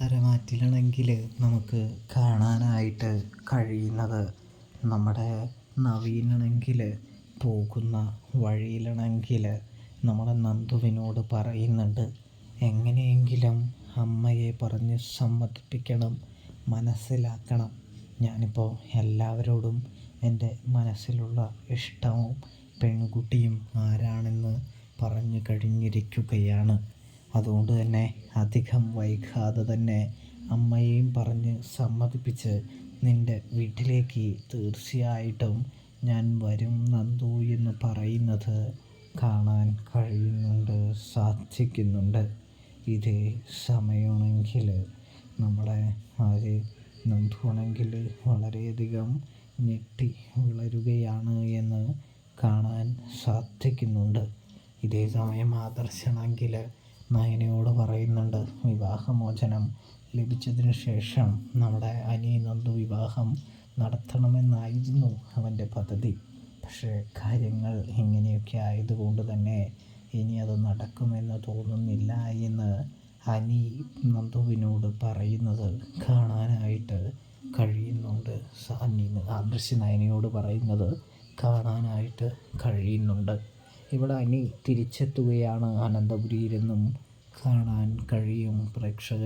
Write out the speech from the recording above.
തരമാറ്റിലാണെങ്കിൽ നമുക്ക് കാണാനായിട്ട് കഴിയുന്നത് നമ്മുടെ നവീനാണെങ്കിൽ പോകുന്ന വഴിയിലാണെങ്കിൽ നമ്മുടെ നന്ദുവിനോട് പറയുന്നുണ്ട്, എങ്ങനെയെങ്കിലും അമ്മയെ പറഞ്ഞ് സമ്മതിപ്പിക്കണം, മനസ്സിലാക്കണം. ഞാനിപ്പോൾ എല്ലാവരോടും എൻ്റെ മനസ്സിലുള്ള ഇഷ്ടവും പെൺകുട്ടിയും ആരാണെന്ന് പറഞ്ഞു കഴിഞ്ഞിരിക്കുകയാണ്. അതുകൊണ്ട് തന്നെ അധികം വൈകാതെ തന്നെ അമ്മയെയും പറഞ്ഞ് സമ്മതിപ്പിച്ച് നിൻ്റെ വീട്ടിലേക്ക് തീർച്ചയായിട്ടും ഞാൻ വരും നന്ദു എന്ന് പറയുന്നത് കാണാൻ കഴിയുന്നുണ്ട്, സാധിക്കുന്നുണ്ട്. ഇതേ സമയമാണെങ്കിൽ നമ്മുടെ നന്ദുവാണെങ്കിൽ വളരെയധികം ഞെട്ടി വളരുകയാണ് എന്ന് കാണാൻ സാധിക്കുന്നുണ്ട്. ഇതേ സമയം ആദർശാണെങ്കിൽ നയനയോട് പറയുന്നുണ്ട്, വിവാഹമോചനം ലഭിച്ചതിന് ശേഷം നമ്മുടെ നന്ദു വിവാഹം നടത്തണമെന്നായിരുന്നു അവൻ്റെ പദ്ധതി. പക്ഷേ കാര്യങ്ങൾ ഇങ്ങനെയൊക്കെ ആയതുകൊണ്ട് തന്നെ ഇനി അത് നടക്കുമെന്ന് തോന്നുന്നില്ല എന്ന് അനി നന്ദുവിനോട് പറയുന്നത് കാണാനായിട്ട് കഴിയുന്നുണ്ട്. ആദർശ് നയനയോട് പറയുന്നത് കാണാനായിട്ട് കഴിയുന്നുണ്ട്. ഇവിടെ അനി തിരിച്ചെത്തുകയാണ് അനന്തപുരിയിലെന്നും കാണാൻ കഴിയും പ്രേക്ഷകർ.